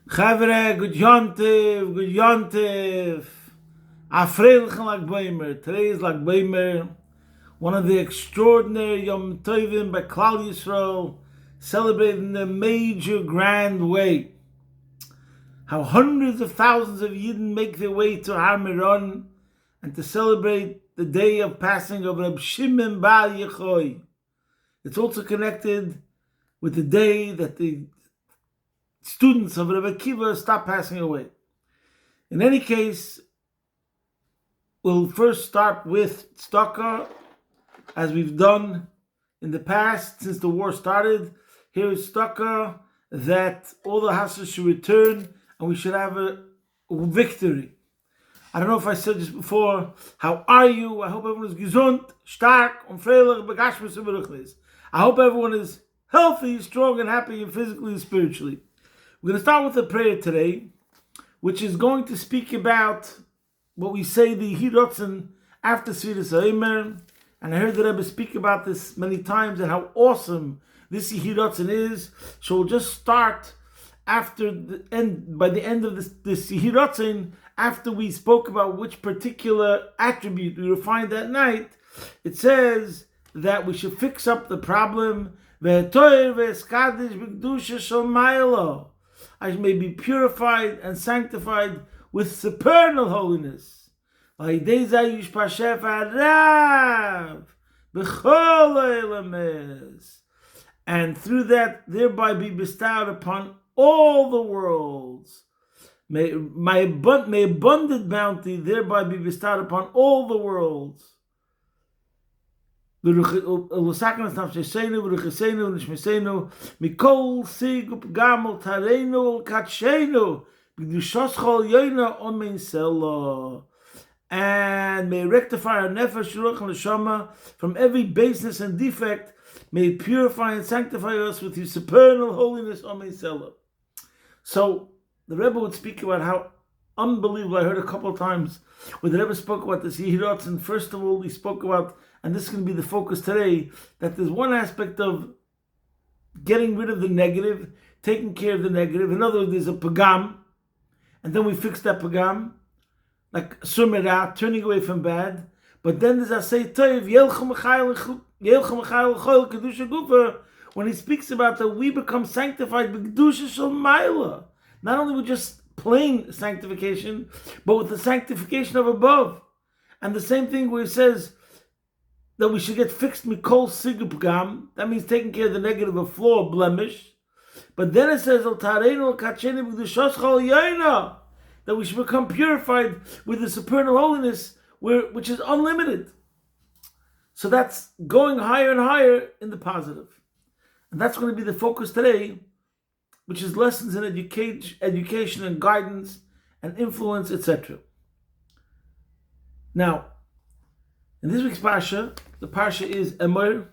Chavre, good yontiv, good yontiv. Afreilichen Lag Baimer. Today is Lag Baimer, one of the extraordinary Yom Tovim by Klal Yisrael, celebrated in a major grand way. How hundreds of thousands of Yidden make their way to Har Miron and to celebrate the day of passing of Reb Shimon Bar Yochai. It's also connected with the day that the students of Rebbe Akiva stop passing away. In any case, we'll first start with tzedakah, as we've done in the past since the war started. Here is tzedakah that all the houses should return and we should have a victory. I don't know if I said this before. How are you? I hope everyone is gesund, stark, und freilich, begashmis und beruchnis. I hope everyone is healthy, strong, and happy, and physically and spiritually. We're going to start with a prayer today, which is going to speak about what we say the Hirotzen after Sfiras Emor. And I heard the Rebbe speak about this many times and how awesome this Hirotzen is. So we'll just start after the end, by the end of this Hirotzen, after we spoke about which particular attribute we refined that night. It says that we should fix up the problem. I may be purified and sanctified with supernal holiness. And through that, thereby be bestowed upon all the worlds. May abundant bounty thereby be bestowed upon all the worlds. Mikol sig upgamel tarenu katshenu b'kedushas chol yoina omen selo, and may rectify our nefesh, ruach, and neshama from every baseness and defect. May purify and sanctify us with His supernal holiness, omen selo. So the Rebbe would speak about how unbelievable. I heard a couple of times where the Rebbe spoke about this Yehirotz, and first of all he spoke about, and this is going to be the focus today, that there's one aspect of getting rid of the negative, taking care of the negative. In other words, there's a pagam, and then we fix that pagam, like sumera, turning away from bad. But then there's asay toiv, kedusha gufa, when he speaks about that we become sanctified b'kedusha shel maila. Not only with just plain sanctification, but with the sanctification of above. And the same thing where he says that we should get fixed mikol sigu pagam. That means taking care of the negative, a flaw, blemish. But then it says that we should become purified with the supernal holiness, which is unlimited. So that's going higher and higher in the positive. And that's going to be the focus today, which is lessons in education and guidance and influence, etc. Now, in this week's Parsha, the Parsha is Emor.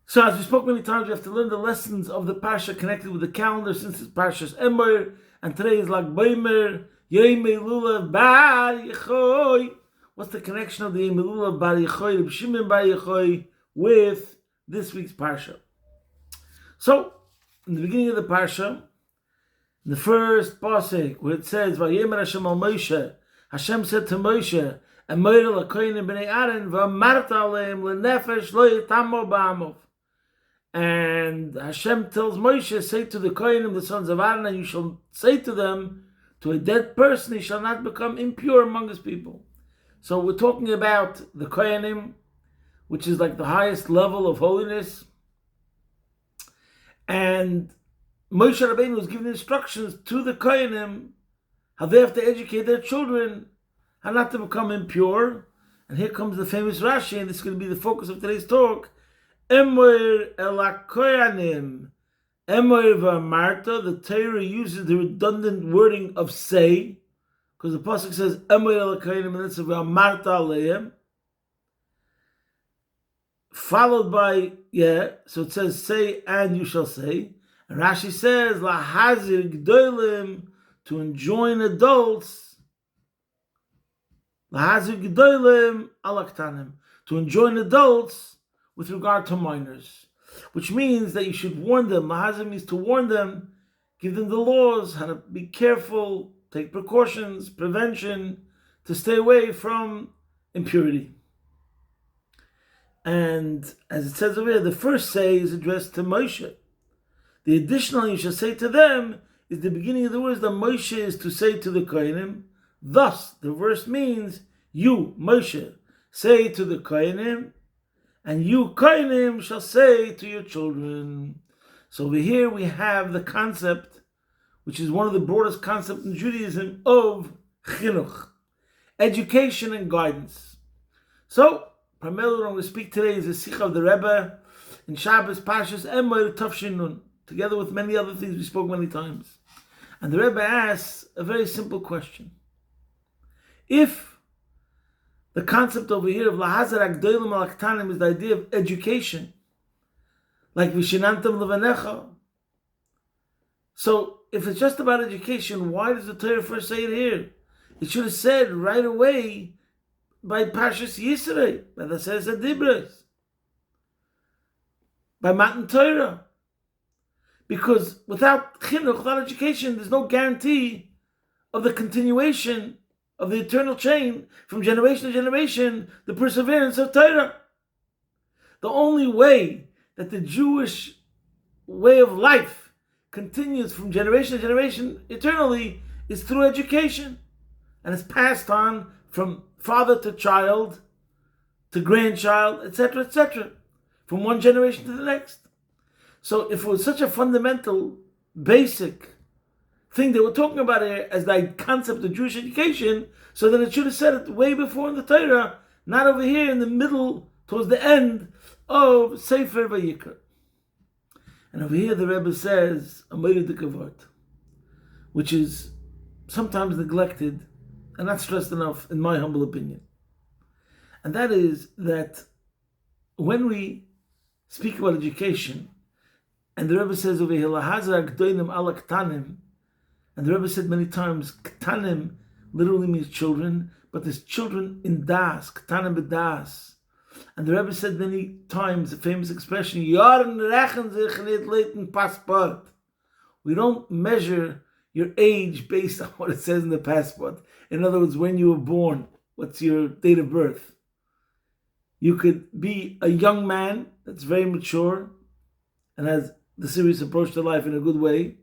So as we spoke many times, we have to learn the lessons of the Parsha connected with the calendar, since it's Parsha's Emor, and today is Lag Baimer, Yemei Lulav Bar Yochai. What's the connection of the Yemei Lulav Bar Yochai, Reb Shimon Bar Yochai, with this week's Parsha? So, in the beginning of the Parsha, in the first pasuk, where it says, Vayemer Hashem al Moshe, Hashem said to Moshe, Emor l'kohanim b'nei Aaron, v'amarta aleim l'nefesh lo yitamo ba'amov. And Hashem tells Moshe, say to the Kohanim, the sons of Aaron, and you shall say to them, to a dead person, he shall not become impure among his people. So we're talking about the Kohanim, which is like the highest level of holiness. And Moshe Rabbeinu was giving instructions to the Kohanim how they have to educate their children how not to become impure. And here comes the famous Rashi, and this is going to be the focus of today's talk. Emor el HaKohanim, Emor v'amarta. The Torah uses the redundant wording of say, because the pasuk says Emor el HaKohanim, and it's v'amarta aleim, followed by so it says say and you shall say. And Rashi says lahazir gdolim, to enjoin adults, lahazir gdolim alaktanim, to enjoin adults with regard to minors, which means that you should warn them. Lahazir means to warn them give them the laws, how to be careful, take precautions, prevention, to stay away from impurity. And as it says over here, the first say is addressed to Moshe. The additional you shall say to them is the beginning of the words that Moshe is to say to the Kohanim. Thus, the verse means, you, Moshe, say to the Kohanim, and you, Kohanim, shall say to your children. So over here we have the concept, which is one of the broadest concepts in Judaism, of chinuch, education and guidance. So, primarily what I'm going to speak today is the Sikha of the Rebbe in Shabbos, Pashas, Emor, Tafshin Nun, together with many other things we spoke many times. And the Rebbe asks a very simple question. If the concept over here of Lahazar Agdolim Al-Aktanim is the idea of education, like Vishinantam Levanecha, so if it's just about education, why does the Torah first say it here? It should have said right away by Pashas Yisrei, by the Seres HaDibros, by Matan Torah. Because without chinuch, without education, there's no guarantee of the continuation of the eternal chain from generation to generation, the perseverance of Torah. The only way that the Jewish way of life continues from generation to generation eternally is through education. And it's passed on from father to child, to grandchild, etc., etc., from one generation to the next. So if it was such a fundamental, basic thing that we're talking about here as the concept of Jewish education, so then it should have said it way before in the Torah, not over here in the middle, towards the end of Sefer Vayikra. And over here the Rebbe says, Amir de Kavod, which is sometimes neglected and not stressed enough, in my humble opinion. And that is that when we speak about education, and the Rebbe says over here, Lahazar Agdoinim Al Ktanim, and the Rebbe said many times, Ktanim literally means children, but there's children in Das, Ktanim b'das. And the Rebbe said many times the famous expression, Yarn rechen sich nit leiten passport. We don't measure your age based on what it says in the passport. In other words, when you were born, what's your date of birth? You could be a young man that's very mature and has the serious approach to life in a good way,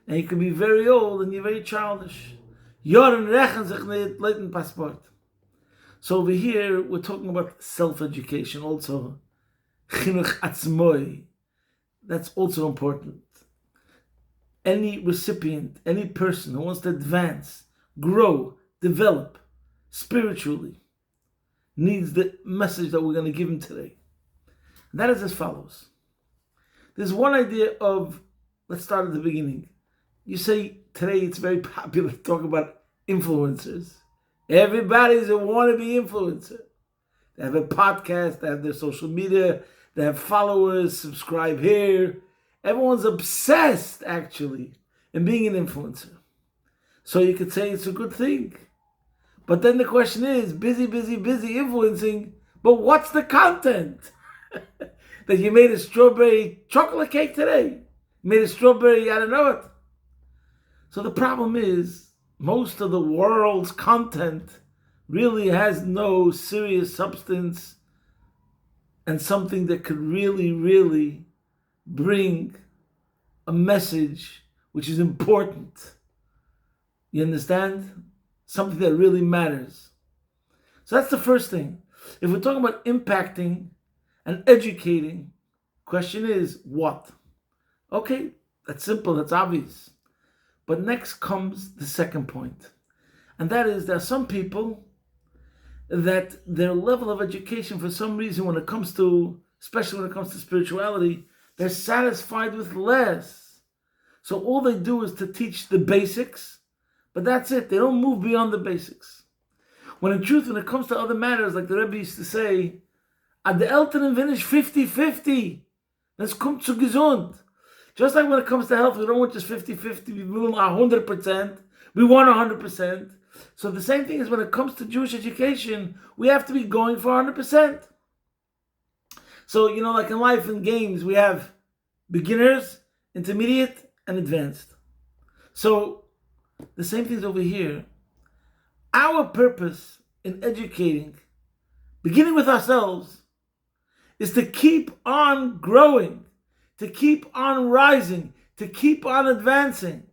and you can be very old and you're very childish. Yarn rechen sich nit leiten passport. So over here, we're talking about self-education also. Chinuch atzmoi. That's also important. Any recipient, any person who wants to advance, grow, develop spiritually, needs the message that we're going to give him today. And that is as follows. There's one idea of, let's start at the beginning. You say today it's very popular to talk about influencers. Everybody's a wannabe influencer. They have a podcast, they have their social media, they have followers, subscribe here. Everyone's obsessed, actually, in being an influencer. So you could say it's a good thing. But then the question is, busy influencing, but what's the content? That you made a strawberry chocolate cake today? You made a strawberry, I don't know it. So the problem is, most of the world's content really has no serious substance and something that could really bring a message which is important. You understand? Something that really matters. So that's the first thing. If we're talking about impacting and educating, question is what? Okay, that's simple, that's obvious. But next comes the second point. And that is there are some people that their level of education, for some reason, when it comes to, especially when it comes to spirituality, they're satisfied with less. So all they do is to teach the basics, but that's it. They don't move beyond the basics. When in truth, when it comes to other matters, like the Rebbe used to say, Ad de Eltern finish 50-50. Das kommt zu gesund. Just like when it comes to health, we don't want just 50-50, we want 100%. We want 100%. So the same thing is when it comes to Jewish education, we have to be going for 100%. So, like in life and games, we have beginners, intermediate, and advanced. So the same thing's over here. Our purpose in educating, beginning with ourselves, is to keep on growing, to keep on rising, to keep on advancing.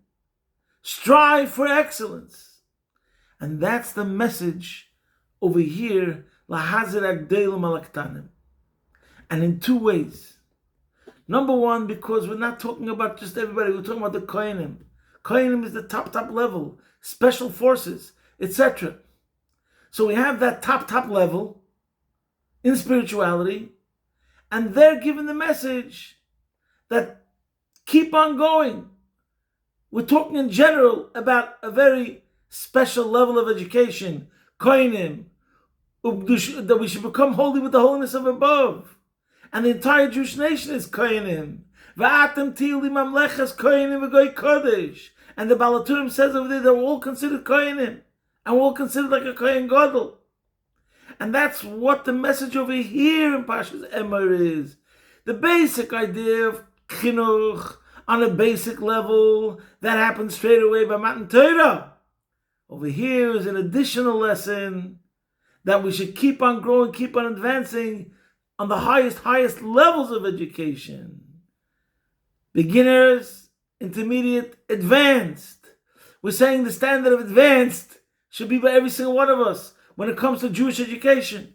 Strive for excellence. And that's the message over here, Lahazir Agdeilim Alaktanim. And in two ways. Number one, because we're not talking about just everybody, we're talking about the Kohanim. Kohanim is the top level, special forces, etc. So we have that top level in spirituality, and they're given the message that keep on going. We're talking in general about a very special level of education, Kohanim, that we should become holy with the holiness of above. And the entire Jewish nation is Kohanim. V'atem tili mamleches Kohanim v'goy kodesh. And the Balaturim says over there that we're all considered Kohanim. And we're all considered like a Kohen Gadol. And that's what the message over here in Parshas Emor is. The basic idea of chinuch on a basic level, that happens straight away by Matan Torah. Over here is an additional lesson that we should keep on growing, keep on advancing on the highest levels of education. Beginners, intermediate, advanced. We're saying the standard of advanced should be by every single one of us when it comes to Jewish education.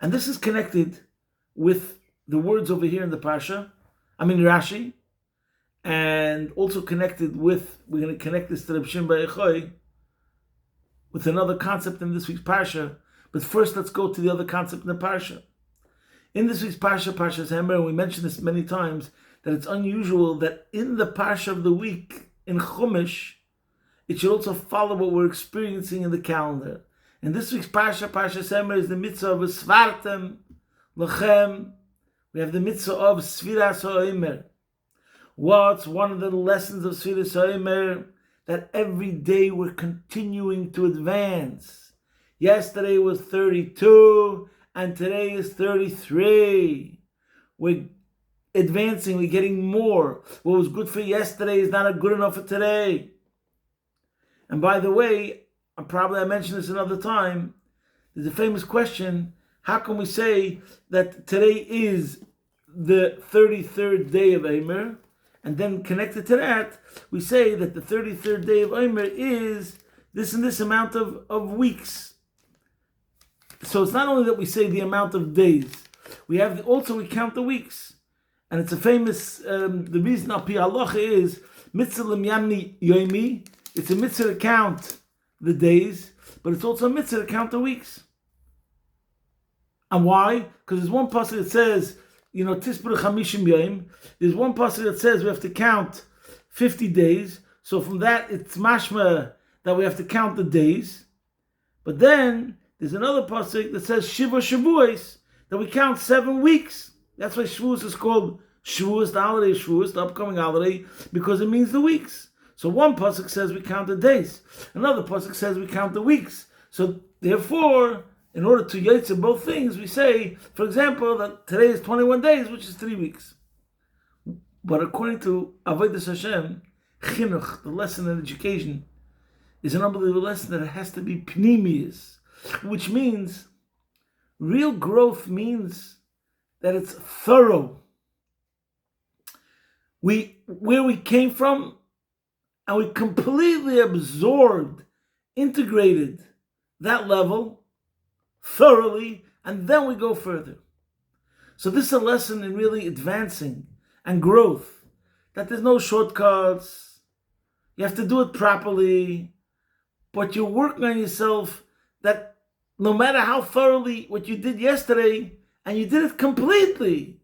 And this is connected with the words over here in the Parsha, Rashi, and also connected with, we're going to connect this to Reb Shimon Bar Yochai with another concept in this week's Parsha. But first, let's go to the other concept in the Parsha. In this week's Parsha, Parshas Emor, and we mentioned this many times, that it's unusual that in the Parsha of the week, in Chumash, it should also follow what we're experiencing in the calendar. In this week's Parsha, Parshas Emor, is the mitzvah of Svartem Lachem. We have the mitzvah of Sfiras HaOmer. What's one of the lessons of Sfiras HaOmer? That every day we're continuing to advance. Yesterday was 32, and today is 33. We're advancing, we're getting more. What was good for yesterday is not good enough for today. And by the way, I mentioned this another time, there's a famous question, how can we say that today is the 33rd day of Emor? And then connected to that, we say that the 33rd day of Emor is this and this amount of weeks. So it's not only that we say the amount of days, we count the weeks. And it's a famous, the reason Al Pi Halacha is, mitzvah l'myamni yomi, it's a mitzvah to count the days, but it's also a mitzvah to count the weeks. And why? Because there's one pasuk that says, Tisper Chamishim Yom. There's one pasuk that says we have to count 50 days. So from that, it's mashma that we have to count the days. But then there's another pasuk that says Shiva Shavuos, that we count 7 weeks. That's why Shavuos is called Shavuos, the holiday Shavuos, the upcoming holiday, because it means the weeks. So one pasuk says we count the days. Another pasuk says we count the weeks. So therefore, in order to yetzer both things, we say, for example, that today is 21 days, which is 3 weeks. But according to Avodas Hashem, chinuch, the lesson in education, is an unbelievable lesson that it has to be pnimius, which means real growth means that it's thorough. Where we came from, and we completely absorbed, integrated that level thoroughly, and then we go further. So this is a lesson in really advancing and growth, that there's no shortcuts, you have to do it properly, but you're working on yourself, that no matter how thoroughly what you did yesterday, and you did it completely,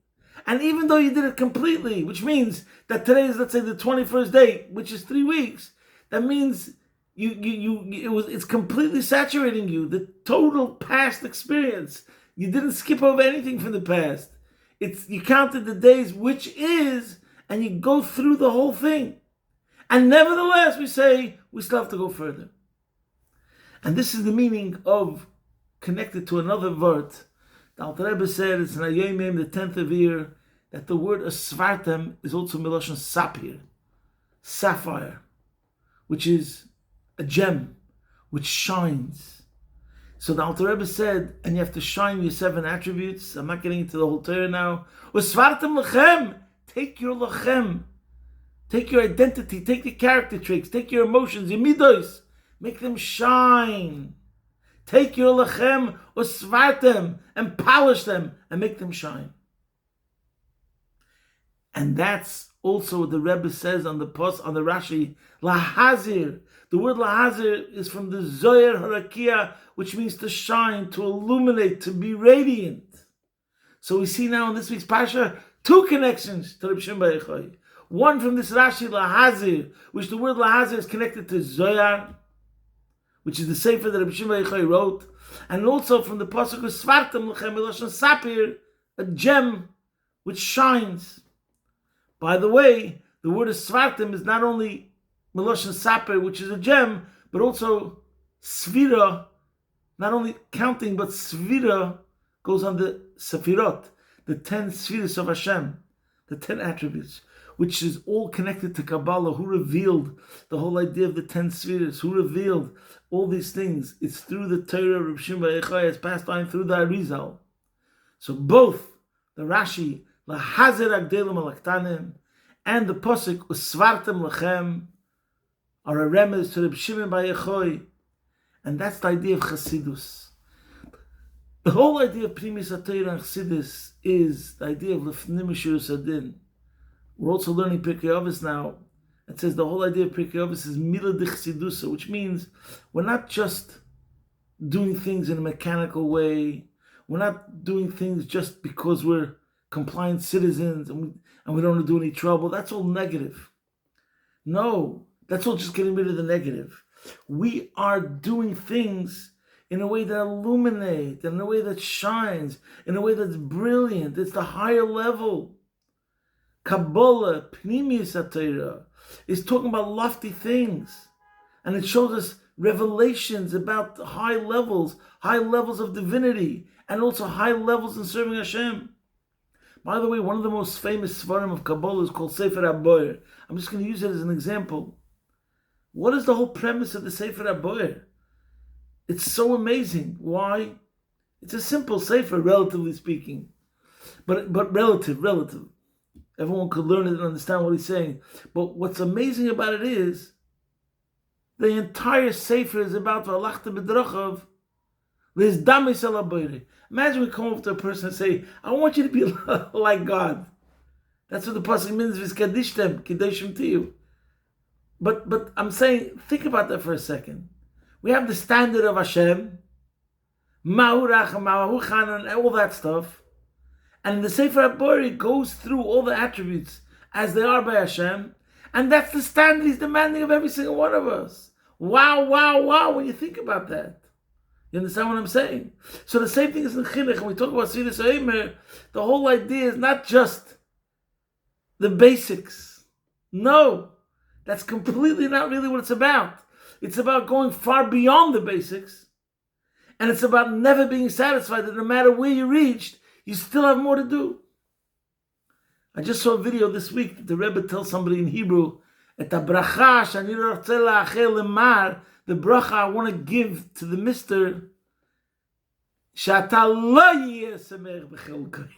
and even though you did it completely, which means that today is, let's say, the 21st day, which is 3 weeks, that means it's completely saturating you, the total past experience. You didn't skip over anything from the past. You counted the days, which is, and you go through the whole thing. And nevertheless, we say, we still have to go further. And this is the meaning of, connected to another word. The Alter Rebbe said, it's in Ayomim, the 10th of year, that the word asvartem is also Miloshen sapir, sapphire. which is a gem, which shines. So the Alter Rebbe said, and you have to shine your 7 attributes. I'm not getting into the whole Torah now. Usvartem lechem. Take your lechem. Take your identity. Take the character traits. Take your emotions, your midos. Make them shine. Take your lechem, usvartem, and polish them, and make them shine. And that's also what the Rebbe says on the Rashi, lahazir. The word lahazir is from the Zohar Harakia, which means to shine, to illuminate, to be radiant. So we see now in this week's Pasha 2 connections to Reb Shimon Bar Yochai. One from this Rashi, lahazir, which the word lahazir is connected to Zohar, which is the Sefer that Reb Shimon Bar Yochai wrote, and also from the Pasuk of Svartem Lechem Miloshen Sapir, a gem which shines. By the way, the word of Svartim is not only Miloshen Sapir, which is a gem, but also Svira, not only counting, but Svira goes on the Sefirot, the 10 Sfiras of Hashem, the 10 attributes, which is all connected to Kabbalah. Who revealed the whole idea of the 10 Sfiras? Who revealed all these things? It's through the Torah. Reb Shimon Bar Yochai has passed on through the Arizal. So both the Rashi, Lahazer Agdelim Alaktanim, and the Posuk Usvartem Lechem are a remez to Reb Shimon Bar Yochai, and that's the idea of Chassidus. The whole idea of Primis HaTorah and Chassidus is the idea of Lefnim Mishurus Adin. We're also learning Pirkei Avos now. It says the whole idea of Pirkei Avos is Mila de Chassidus, which means we're not just doing things in a mechanical way. We're not doing things just because we're compliant citizens and we don't want to do any trouble. That's all negative. No, that's all just getting rid of the negative. We are doing things in a way that illuminates, in a way that shines, in a way that's brilliant. It's the higher level. Kabbalah, Pnimius HaTorah, is talking about lofty things. And it shows us revelations about high levels of divinity, and also high levels in serving Hashem. By the way, one of the most famous Svarim of Kabbalah is called Sefer HaBoyer. I'm just going to use it as an example. What is the whole premise of the Sefer HaBoyer? It's so amazing. Why? It's a simple Sefer, relatively speaking. But relative. Everyone could learn it and understand what he's saying. But what's amazing about it is, the entire Sefer is about V'alachta b'drachav l'izdamis el haboyer. Imagine we come up to a person and say, I want you to be like God. That's what the pasuk means, v'skadishtem, kiddushim to you. But I'm saying, think about that for a second. We have the standard of Hashem, Ma'u Racham, Ma'u Chanan, and all that stuff. And the Sefer HaBoyer goes through all the attributes as they are by Hashem. And that's the standard He's demanding of every single one of us. Wow, when you think about that. You understand what I'm saying? So the same thing is in Chinuch. When we talk about Sfiras HaEmer, the whole idea is not just the basics. No, that's completely not really what it's about. It's about going far beyond the basics. And it's about never being satisfied that no matter where you reached, you still have more to do. I just saw a video this week that the Rebbe tells somebody in Hebrew, Et ha-bracha shani rotzeh la'achel lemar, the bracha I want to give to the mister, she'ata lo yeh samech b'chelkai.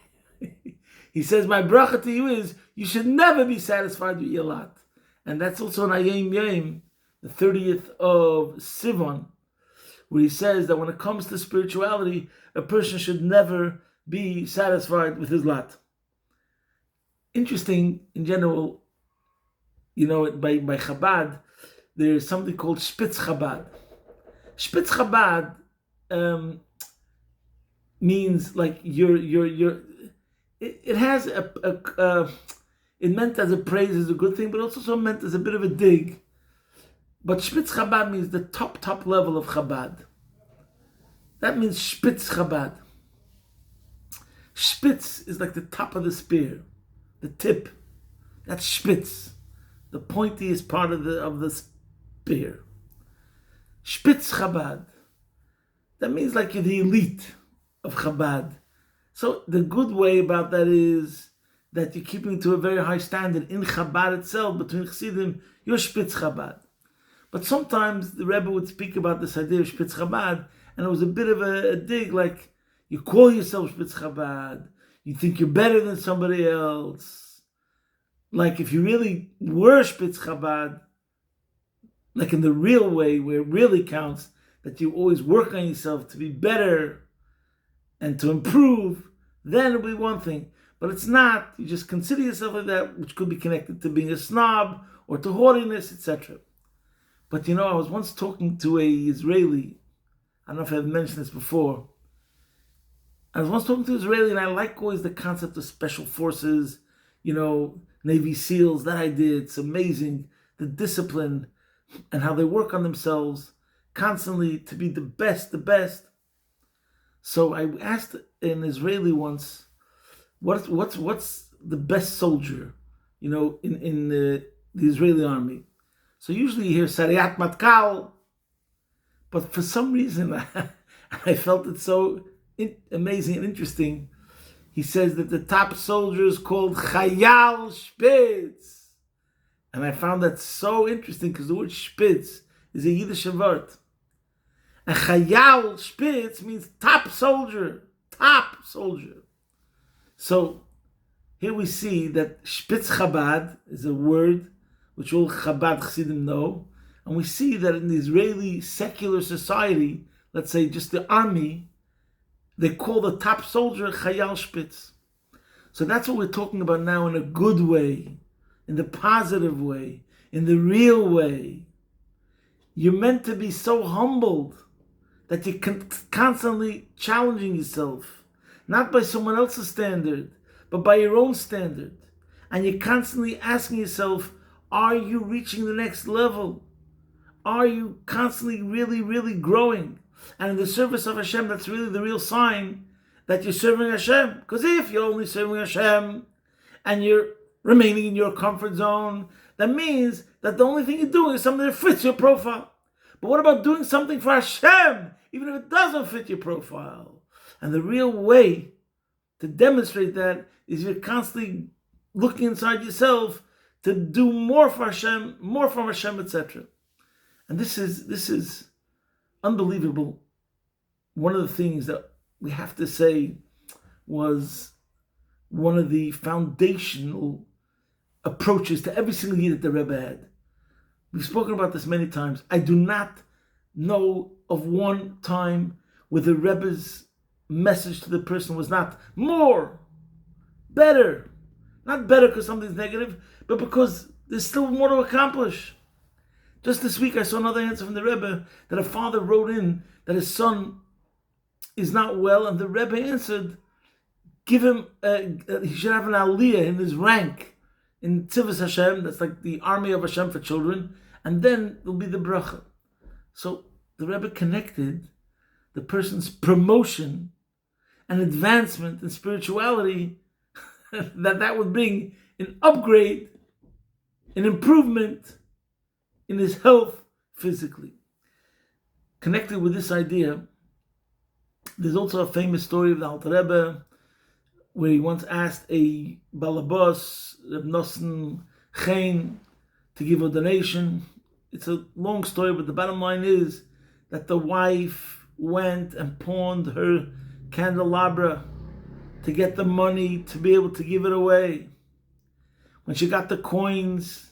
He says, my bracha to you is, you should never be satisfied with your lot. And that's also in Ayim Yom, the 30th of Sivan, where he says that when it comes to spirituality, a person should never be satisfied with his lot. Interesting, in general, by Chabad, there's something called Spitz Chabad. Spitz Chabad means like it has it meant as a praise, is a good thing, but also meant as a bit of a dig. But Spitz Chabad means the top level of Chabad. That means Spitz Chabad. Spitz is like the top of the spear, the tip. That's Spitz, the pointiest part of the spear. Spitz Chabad. That means like you're the elite of Chabad. So the good way about that is that you're keeping to a very high standard in Chabad itself, between Chassidim, you're Spitz Chabad. But sometimes the Rebbe would speak about this idea of Spitz Chabad, and it was a bit of a dig, like, you call yourself Spitz Chabad, you think you're better than somebody else. Like, if you really were Spitz Chabad, like in the real way, where it really counts, that you always work on yourself to be better and to improve, then it'll be one thing. But it's not. You just consider yourself like that, which could be connected to being a snob or to haughtiness, etc. But I was once talking to a Israeli. I don't know if I've mentioned this before. I was once talking to an Israeli, and I like always the concept of special forces, Navy SEALs, that idea. It's amazing, the discipline and how they work on themselves constantly to be the best. So I asked an Israeli once, what's the best soldier, in the Israeli army? So usually you hear Sariyat Matkal, but for some reason I felt it so amazing and interesting. He says that the top soldier is called Chayal Spitz. And I found that so interesting because the word Spitz is a Yiddish word. And Chayal Spitz means top soldier. So here we see that Spitz Chabad is a word which all Chabad Chassidim know. And we see that in the Israeli secular society, let's say just the army, they call the top soldier Chayal Spitz. So that's what we're talking about now in a good way, in the positive way, in the real way. You're meant to be so humbled that you're constantly challenging yourself, not by someone else's standard, but by your own standard. And you're constantly asking yourself, are you reaching the next level? Are you constantly really, really growing? And in the service of Hashem, that's really the real sign that you're serving Hashem. Because if you're only serving Hashem and you're remaining in your comfort zone, that means that the only thing you're doing is something that fits your profile. But what about doing something for Hashem, even if it doesn't fit your profile? And the real way to demonstrate that is you're constantly looking inside yourself to do more for Hashem, more from Hashem, etc. And this is unbelievable. One of the things that we have to say was one of the foundational approaches to every single year that the Rebbe had. We've spoken about this many times. I do not know of one time where the Rebbe's message to the person was not more, better. Not better because something's negative, but because there's still more to accomplish. Just this week I saw another answer from the Rebbe that a father wrote in that his son is not well, and the Rebbe answered, give him, he should have an aliyah in his rank in Tzivos Hashem, that's like the army of Hashem for children, and then there'll be the bracha. So the Rebbe connected the person's promotion and advancement in spirituality that would bring an upgrade, an improvement in his health physically. Connected with this idea, there's also a famous story of the Alter Rebbe where he once asked a balabos, Reb Nosson Chaim, to give a donation. It's a long story, but the bottom line is that the wife went and pawned her candelabra to get the money to be able to give it away. When she got the coins,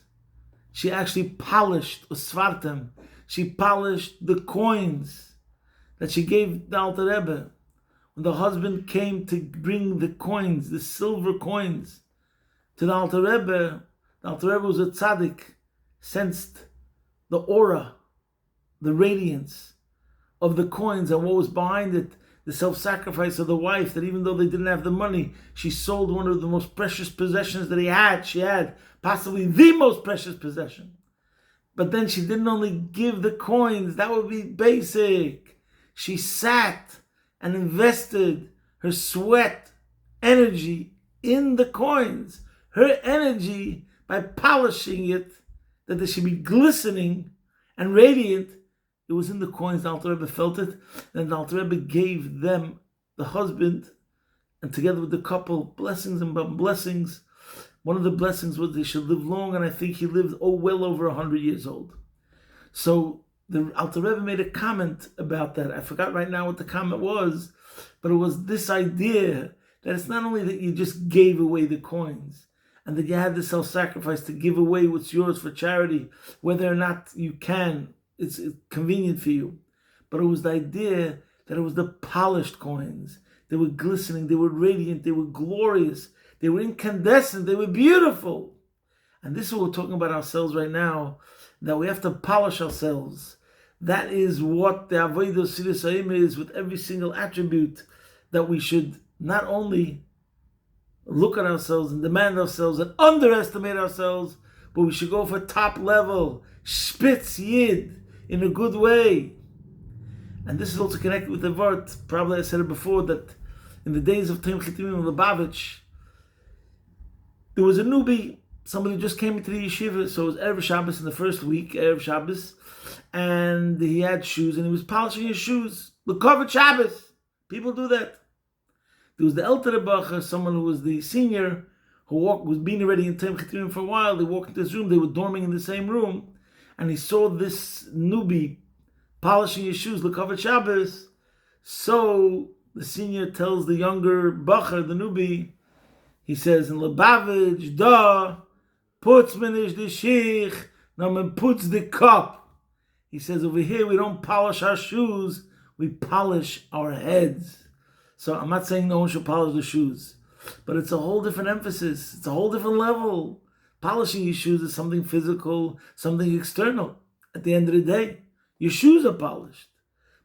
she actually polished usvartem. She polished the coins that she gave the Alter Rebbe. When the husband came to bring the coins, the silver coins, to the Alter Rebbe was a tzaddik, sensed the aura, the radiance of the coins and what was behind it, the self-sacrifice of the wife, that even though they didn't have the money, she sold one of the most precious possessions that he had. She had possibly the most precious possession. But then she didn't only give the coins, that would be basic. She sat and invested her sweat, energy in the coins. Her energy, by polishing it, that they should be glistening and radiant, it was in the coins. The Alter Rebbe felt it, and the Alter Rebbe gave them, the husband, and together with the couple, blessings and blessings. One of the blessings was they should live long, and I think he lived well over 100 years old. So the Alter Rebbe made a comment about that. I forgot right now what the comment was, but it was this idea that it's not only that you just gave away the coins and that you had the self-sacrifice to give away what's yours for charity, whether or not you can, it's convenient for you. But it was the idea that it was the polished coins. They were glistening, they were radiant, they were glorious, they were incandescent, they were beautiful. And this is what we're talking about ourselves right now, that we have to polish ourselves. That is what the Avodah Siddhis Ha'im is, with every single attribute, that we should not only look at ourselves and demand ourselves and underestimate ourselves, but we should go for top level, spitz yid, in a good way. And this is also connected with the word, probably I said it before, that in the days of Tim Chitimim and Lubavitch, there was a newbie, somebody who just came into the yeshiva, so it was Erev Shabbos in the first week, Erev Shabbos, and he had shoes, and he was polishing his shoes. L'kovot Shabbos. People do that. There was the Elter Bacher, someone who was the senior, who was being already in Tim Chitimim for a while. They walked into his room, they were dorming in the same room, and he saw this newbie polishing his shoes, L'kovot Shabbos. So the senior tells the younger Bacher, the newbie, he says, in Lubavitch, da, puts menish the sheikh, now man puts the cup. He says, over here we don't polish our shoes, we polish our heads. So I'm not saying no one should polish the shoes, but it's a whole different emphasis. It's a whole different level. Polishing your shoes is something physical, something external. At the end of the day, your shoes are polished.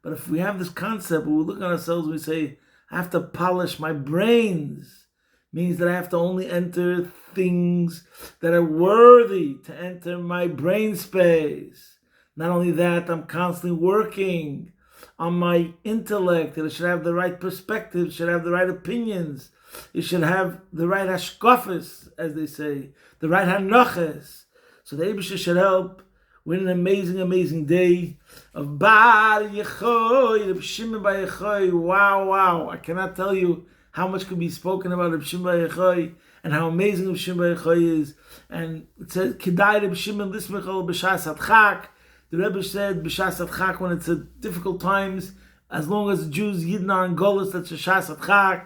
But if we have this concept where we look at ourselves and we say, I have to polish my brains, means that I have to only enter things that are worthy to enter my brain space. Not only that, I'm constantly working on my intellect, that it should have the right perspective, should have the right opinions, it should have the right hashkafas, as they say, the right hanaches. So the Eibusha should help. We're in an amazing, amazing day of Bar Yechoy, Reb Shimon Bar Yechoy. Wow. I cannot tell you how much could be spoken about Reb Shimon Bar Yechoy and how amazing Reb Shimon Bar Yechoy is. And it says, Kedai Reb Shimon Lismechol B'Shas Adchak. The Rebbe said, B'Shas Adchak, when it's difficult times, as long as the Jews, Yidden are in Golos, that's a Shas Adchak.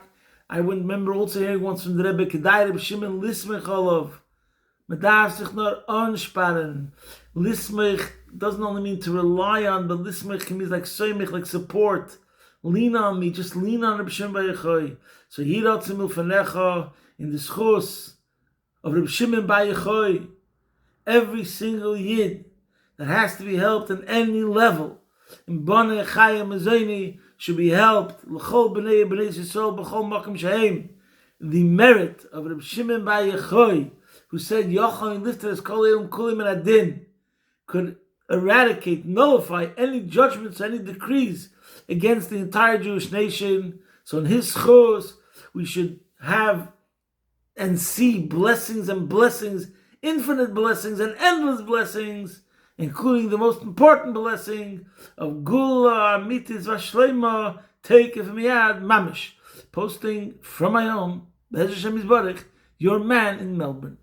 I would remember also hearing once from the Rebbe, Kedai Reb Shimon Lismecholov. Medav sich nur ansparen. Lismech doesn't only mean to rely on, but lismech can mean like soymech, like support. Lean on me, just lean on Reb Shimon Bar Yechoy. So Hiratzim Ufanecha, in the schus of Reb Shimon Bar Yechoy, every single Yid that has to be helped in any level, in Bnei Chayim Mazoni, should be helped. L'chol Bnei Yisrael b'chol makom shehem. The merit of Reb Shimon Bar Yechoy, who said, Yochai lifted his kol yom kulim and adin, could eradicate, nullify any judgments, any decrees against the entire Jewish nation. So in his schos, we should have and see blessings and blessings, infinite blessings and endless blessings, including the most important blessing of Gula, Mitis, Vashlema, take it from Yad, Mamish, posting from my home, Be'ez Hashem Yisbarach, your man in Melbourne.